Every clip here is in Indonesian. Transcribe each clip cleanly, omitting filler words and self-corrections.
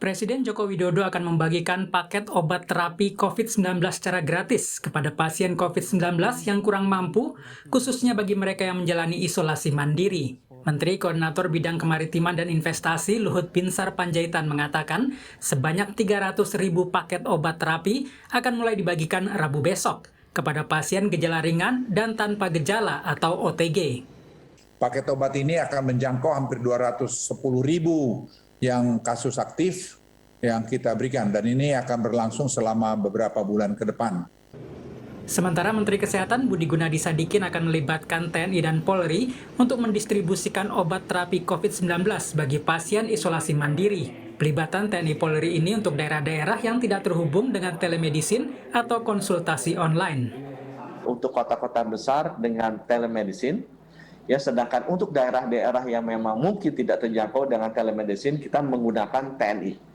Presiden Joko Widodo akan membagikan paket obat terapi COVID-19 secara gratis kepada pasien COVID-19 yang kurang mampu, khususnya bagi mereka yang menjalani isolasi mandiri. Menteri Koordinator Bidang Kemaritiman dan Investasi Luhut Binsar Panjaitan mengatakan sebanyak 300.000 paket obat terapi akan mulai dibagikan Rabu besok kepada pasien gejala ringan dan tanpa gejala atau OTG. Paket obat ini akan menjangkau hampir 210.000 yang kasus aktif yang kita berikan, dan ini akan berlangsung selama beberapa bulan ke depan. Sementara Menteri Kesehatan Budi Gunadi Sadikin akan melibatkan TNI dan Polri untuk mendistribusikan obat terapi COVID-19 bagi pasien isolasi mandiri. Pelibatan TNI Polri ini untuk daerah-daerah yang tidak terhubung dengan telemedicine atau konsultasi online. Untuk kota-kota besar dengan telemedicine, ya, sedangkan untuk daerah-daerah yang memang mungkin tidak terjangkau dengan telemedicine, kita menggunakan TNI.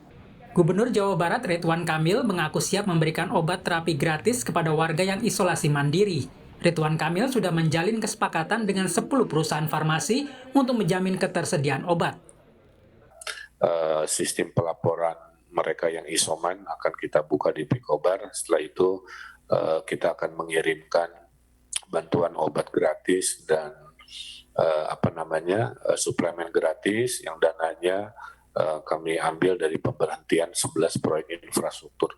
Gubernur Jawa Barat Ridwan Kamil mengaku siap memberikan obat terapi gratis kepada warga yang isolasi mandiri. Ridwan Kamil sudah menjalin kesepakatan dengan 10 perusahaan farmasi untuk menjamin ketersediaan obat. Sistem pelaporan mereka yang isoman akan kita buka di Pikobar. Setelah itu kita akan mengirimkan bantuan obat gratis dan suplemen gratis yang dananya kami ambil dari pemberhentian 11 proyek infrastruktur.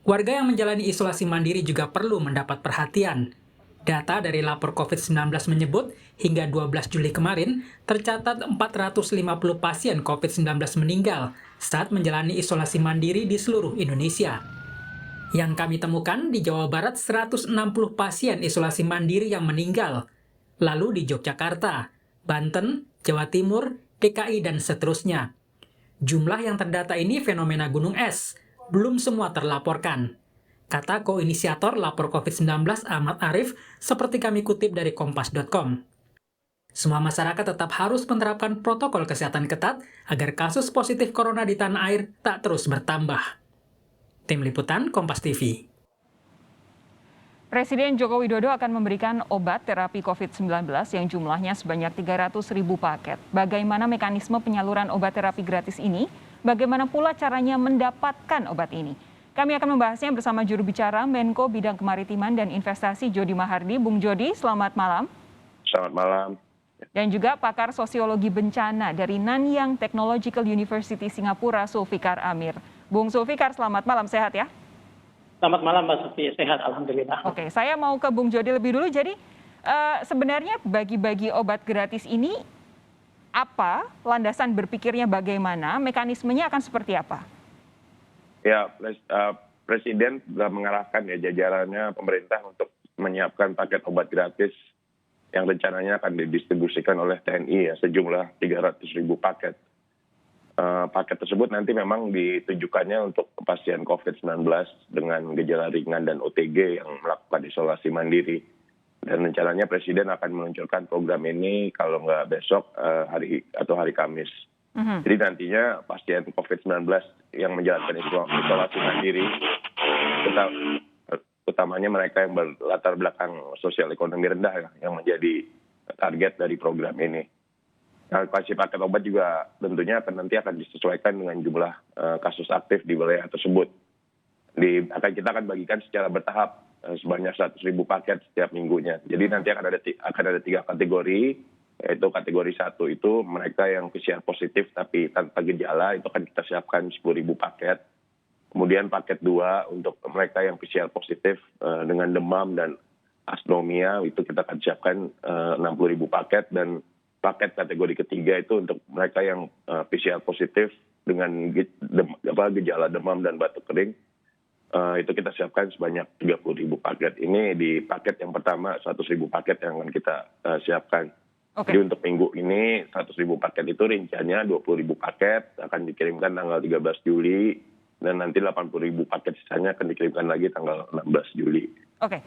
Warga yang menjalani isolasi mandiri juga perlu mendapat perhatian. Data dari lapor COVID-19 menyebut, hingga 12 Juli kemarin, tercatat 450 pasien COVID-19 meninggal saat menjalani isolasi mandiri di seluruh Indonesia. Yang kami temukan di Jawa Barat 160 pasien isolasi mandiri yang meninggal. Lalu di Yogyakarta, Banten, Jawa Timur, DKI, dan seterusnya. Jumlah yang terdata ini fenomena gunung es, belum semua terlaporkan. Kata koinisiator lapor COVID-19 Ahmad Arif, seperti kami kutip dari kompas.com. Semua masyarakat tetap harus menerapkan protokol kesehatan ketat agar kasus positif corona di tanah air tak terus bertambah. Tim Liputan Kompas TV. Presiden Joko Widodo akan memberikan obat terapi COVID-19 yang jumlahnya sebanyak 300.000 paket. Bagaimana mekanisme penyaluran obat terapi gratis ini? Bagaimana pula caranya mendapatkan obat ini? Kami akan membahasnya bersama juru bicara Menko Bidang Kemaritiman dan Investasi Jody Mahardi. Bung Jody, selamat malam. Selamat malam. Dan juga pakar sosiologi bencana dari Nanyang Technological University Singapura, Zulfikar Amir. Bung Zulfikar, selamat malam, sehat ya? Selamat malam Mbak Sufi, sehat alhamdulillah. Oke, saya mau ke Bung Jody lebih dulu. Jadi sebenarnya bagi-bagi obat gratis ini apa landasan berpikirnya, bagaimana mekanismenya akan seperti apa? Ya, Presiden sudah mengarahkan ya jajarannya pemerintah untuk menyiapkan paket obat gratis yang rencananya akan didistribusikan oleh TNI ya, sejumlah 300.000 paket. Paket tersebut nanti memang ditujukannya untuk pasien COVID-19 dengan gejala ringan dan OTG yang melakukan isolasi mandiri. Dan rencananya Presiden akan meluncurkan program ini kalau nggak besok hari Kamis. Jadi nantinya pasien COVID-19 yang menjalankan isolasi mandiri, utamanya mereka yang berlatar belakang sosial ekonomi rendah yang menjadi target dari program ini. Kalkulasi paket obat juga tentunya nanti akan disesuaikan dengan jumlah kasus aktif di wilayah tersebut. Kita akan bagikan secara bertahap sebanyak 100.000 paket setiap minggunya. Jadi nanti akan ada 3 kategori, yaitu kategori 1 itu mereka yang PCR positif tapi tanpa gejala, itu akan kita siapkan 10.000 paket. Kemudian paket 2 untuk mereka yang PCR positif dengan demam dan asnomia, itu kita akan siapkan 60.000 paket. Dan paket kategori ketiga itu untuk mereka yang PCR positif dengan gejala demam dan batuk kering, itu kita siapkan sebanyak 30.000 paket. Ini di paket yang pertama 100.000 paket yang akan kita siapkan. Okay. Jadi untuk minggu ini 100.000 paket itu rinciannya 20.000 paket akan dikirimkan tanggal 13 Juli dan nanti 80.000 paket sisanya akan dikirimkan lagi tanggal 16 Juli. Oke,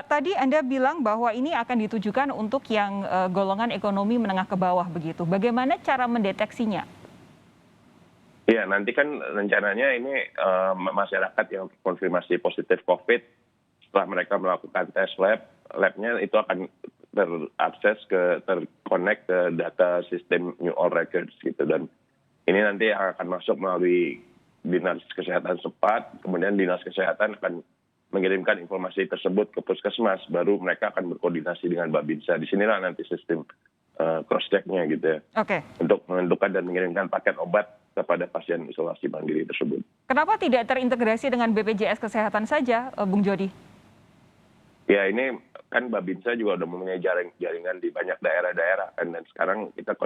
tadi Anda bilang bahwa ini akan ditujukan untuk yang golongan ekonomi menengah ke bawah begitu. Bagaimana cara mendeteksinya? Ya, nanti kan rencananya ini masyarakat yang konfirmasi positif COVID, setelah mereka melakukan tes labnya itu akan terconnect ke data sistem New All Records gitu. Dan Ini nanti akan masuk melalui Dinas Kesehatan setempat, kemudian Dinas Kesehatan akan mengirimkan informasi tersebut ke puskesmas, baru mereka akan berkoordinasi dengan Babinsa. Di sinilah nanti sistem cross-check-nya gitu ya, Oke. untuk menentukan dan mengirimkan paket obat kepada pasien isolasi mandiri tersebut. Kenapa tidak terintegrasi dengan BPJS Kesehatan saja, Bung Jody? Ya ini kan Babinsa juga udah mempunyai jaringan di banyak daerah-daerah kan, dan sekarang kita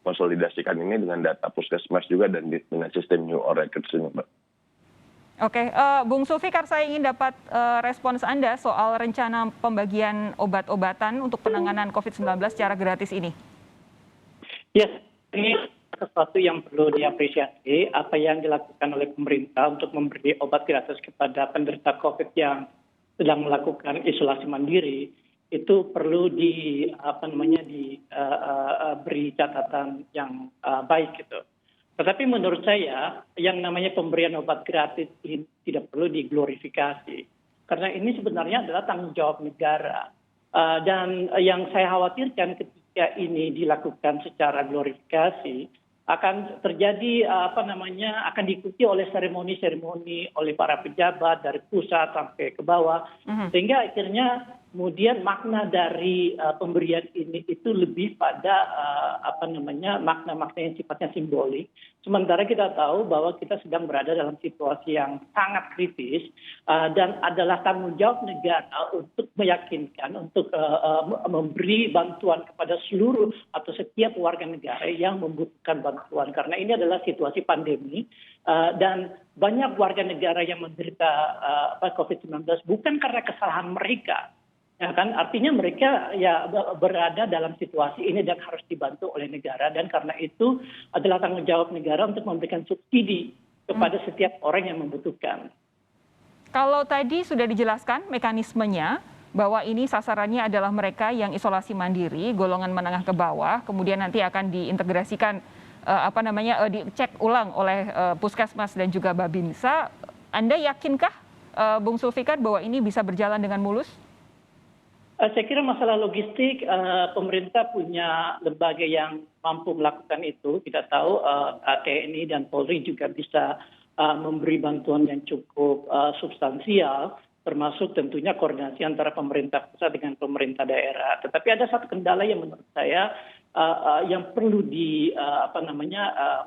konsolidasikan ini dengan data puskesmas juga dan dengan sistem New All Records ini, Mbak. Oke, Bung Sulfikar, saya ingin dapat respons Anda soal rencana pembagian obat-obatan untuk penanganan COVID-19 secara gratis ini. Ya, ini sesuatu yang perlu diapresiasi apa yang dilakukan oleh pemerintah untuk memberi obat gratis kepada penderita COVID yang sedang melakukan isolasi mandiri. Itu perlu diberi catatan yang baik gitu. Tetapi menurut saya yang namanya pemberian obat gratis ini tidak perlu diglorifikasi. Karena ini sebenarnya adalah tanggung jawab negara. Dan yang saya khawatirkan ketika ini dilakukan secara glorifikasi, akan terjadi akan diikuti oleh seremoni-seremoni oleh para pejabat dari pusat sampai ke bawah, sehingga akhirnya kemudian makna dari pemberian ini itu lebih pada makna-makna yang sifatnya simbolik. Sementara kita tahu bahwa kita sedang berada dalam situasi yang sangat kritis dan adalah tanggung jawab negara untuk meyakinkan, untuk memberi bantuan kepada seluruh atau setiap warga negara yang membutuhkan bantuan. Karena ini adalah situasi pandemi dan banyak warga negara yang menderita COVID-19 bukan karena kesalahan mereka. Ya kan, artinya mereka ya berada dalam situasi ini dan harus dibantu oleh negara, dan karena itu adalah tanggung jawab negara untuk memberikan subsidi kepada setiap orang yang membutuhkan. Kalau tadi sudah dijelaskan mekanismenya bahwa ini sasarannya adalah mereka yang isolasi mandiri, golongan menengah ke bawah, kemudian nanti akan diintegrasikan dicek ulang oleh Puskesmas dan juga Babinsa. Anda yakinkah Bung Sulfikar bahwa ini bisa berjalan dengan mulus? Saya kira masalah logistik, pemerintah punya lembaga yang mampu melakukan itu. Kita tahu TNI dan Polri juga bisa memberi bantuan yang cukup substansial, termasuk tentunya koordinasi antara pemerintah pusat dengan pemerintah daerah. Tetapi ada satu kendala yang menurut saya yang perlu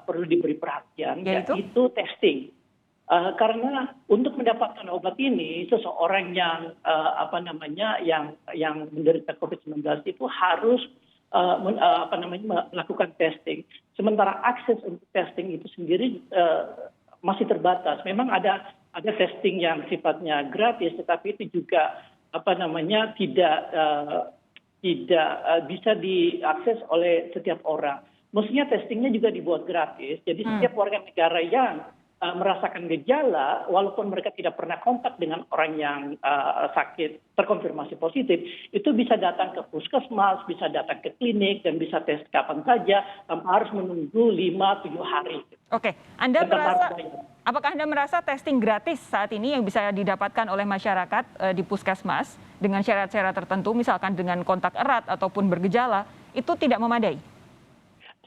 perlu diberi perhatian, yaitu testing. Karena untuk mendapatkan obat ini, seseorang yang yang menderita COVID-19 itu harus melakukan testing. Sementara akses untuk testing itu sendiri masih terbatas. Memang ada testing yang sifatnya gratis, tetapi itu juga tidak bisa diakses oleh setiap orang. Mestinya testingnya juga dibuat gratis. Jadi setiap warga negara yang merasakan gejala, walaupun mereka tidak pernah kontak dengan orang yang sakit terkonfirmasi positif, itu bisa datang ke puskesmas, bisa datang ke klinik, dan bisa tes kapan saja, tanpa harus menunggu 5-7 hari. Oke, apakah Anda merasa testing gratis saat ini yang bisa didapatkan oleh masyarakat di puskesmas dengan syarat-syarat tertentu, misalkan dengan kontak erat ataupun bergejala, itu tidak memadai?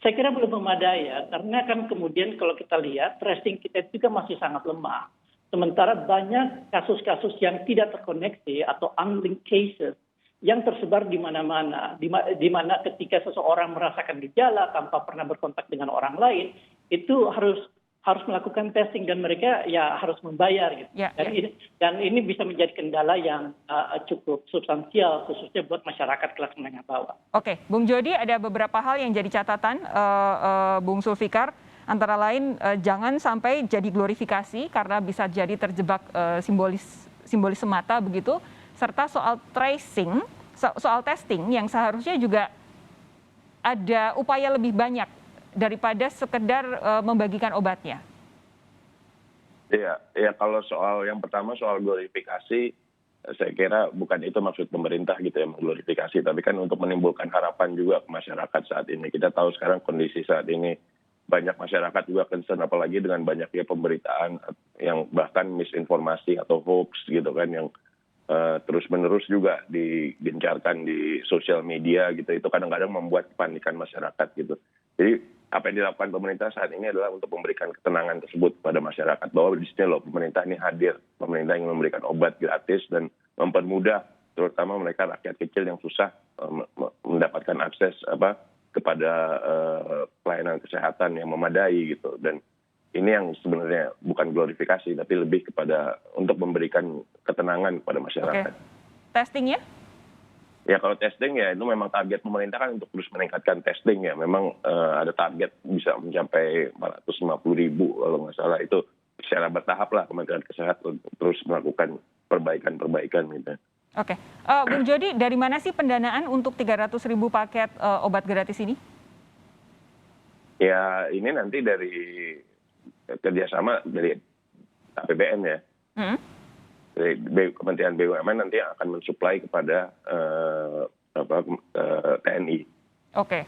Saya kira belum memadai ya, karena kan kemudian kalau kita lihat tracing kita juga masih sangat lemah. Sementara banyak kasus-kasus yang tidak terkoneksi atau unlinked cases yang tersebar di mana-mana, di mana ketika seseorang merasakan gejala tanpa pernah berkontak dengan orang lain, itu harus melakukan testing dan mereka ya harus membayar gitu. Dan ini bisa menjadi kendala yang cukup substansial khususnya buat masyarakat kelas menengah bawah. Oke, Bung Jody, ada beberapa hal yang jadi catatan Bung Sulfikar, antara lain jangan sampai jadi glorifikasi karena bisa jadi terjebak simbolis semata begitu, serta soal tracing, soal testing yang seharusnya juga ada upaya lebih banyak daripada sekedar membagikan obatnya. Ya kalau yang pertama soal glorifikasi, saya kira bukan itu maksud pemerintah gitu ya, mengglorifikasi, tapi kan untuk menimbulkan harapan juga ke masyarakat saat ini. Kita tahu sekarang kondisi saat ini banyak masyarakat juga concern, apalagi dengan banyaknya pemberitaan yang bahkan misinformasi atau hoax gitu kan, yang terus-menerus juga digencarkan di sosial media gitu. Itu kadang-kadang membuat kepanikan masyarakat gitu. Jadi apa yang dilakukan pemerintah saat ini adalah untuk memberikan ketenangan tersebut kepada masyarakat bahwa di sini loh pemerintah ini hadir, pemerintah ingin memberikan obat gratis dan mempermudah terutama mereka rakyat kecil yang susah mendapatkan akses kepada pelayanan kesehatan yang memadai gitu. Dan ini yang sebenarnya bukan glorifikasi tapi lebih kepada untuk memberikan ketenangan kepada masyarakat. Testingnya? Ya kalau testing ya itu memang target pemerintah kan untuk terus meningkatkan testing ya. Memang ada target bisa mencapai 450.000 kalau nggak salah, itu secara bertahap lah Kementerian Kesehatan terus melakukan perbaikan gitu. Oke, Bung Jody, dari mana sih pendanaan untuk 300.000 paket obat gratis ini? Ya ini nanti dari kerjasama dari APBN ya. Dari Kementerian BUMN nanti akan mensuplai kepada TNI. Oke.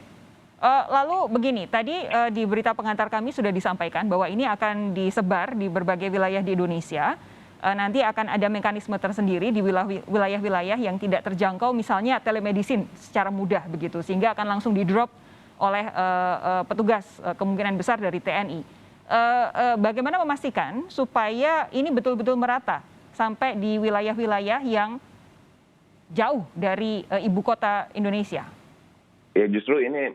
Lalu begini, tadi di berita pengantar kami sudah disampaikan bahwa ini akan disebar di berbagai wilayah di Indonesia. Nanti akan ada mekanisme tersendiri di wilayah-wilayah yang tidak terjangkau, misalnya telemedicine secara mudah begitu, sehingga akan langsung di-drop oleh petugas kemungkinan besar dari TNI. Bagaimana memastikan supaya ini betul-betul merata sampai di wilayah-wilayah yang jauh dari ibu kota Indonesia? Ya justru ini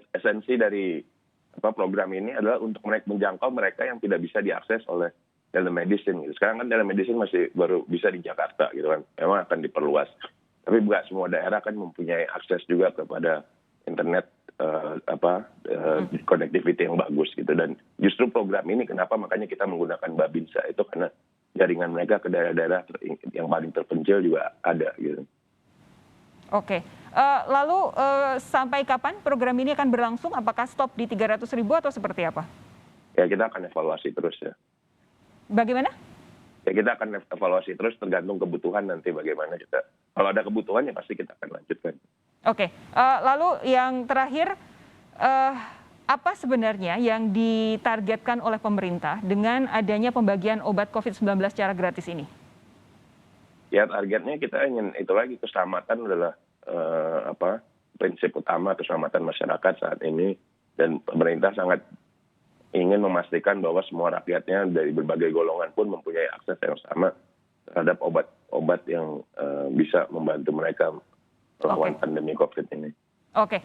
esensi dari program ini adalah untuk menjangkau mereka yang tidak bisa diakses oleh telemedicine. Gitu. Sekarang kan telemedicine masih baru bisa di Jakarta gitu kan, memang akan diperluas. Tapi nggak semua daerah kan mempunyai akses juga kepada internet connectivity yang bagus gitu. Dan justru program ini kenapa makanya kita menggunakan Babinsa itu karena jaringan mereka ke daerah-daerah yang paling terpencil juga ada gitu. Oke, lalu sampai kapan program ini akan berlangsung? Apakah stop di 300.000 atau seperti apa? Ya kita akan evaluasi terus ya. Bagaimana? Ya kita akan evaluasi terus tergantung kebutuhan nanti bagaimana kita. Kalau ada kebutuhan ya pasti kita akan lanjutkan. Oke, lalu yang terakhir, apa sebenarnya yang ditargetkan oleh pemerintah dengan adanya pembagian obat COVID-19 secara gratis ini? Ya targetnya kita ingin itu lagi, keselamatan adalah prinsip utama keselamatan masyarakat saat ini, dan pemerintah sangat ingin memastikan bahwa semua rakyatnya dari berbagai golongan pun mempunyai akses yang sama terhadap obat-obat yang bisa membantu mereka melawan pandemi COVID ini. Oke.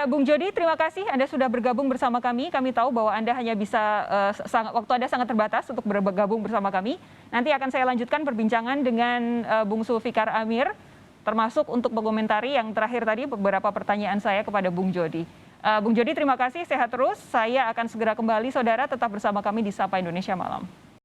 Bung Jody, terima kasih Anda sudah bergabung bersama kami. Kami tahu bahwa Anda hanya bisa, waktu Anda sangat terbatas untuk bergabung bersama kami. Nanti akan saya lanjutkan perbincangan dengan Bung Zulfikar Amir, termasuk untuk mengomentari yang terakhir tadi beberapa pertanyaan saya kepada Bung Jody. Bung Jody, terima kasih, sehat terus. Saya akan segera kembali, saudara, tetap bersama kami di Sapa Indonesia Malam.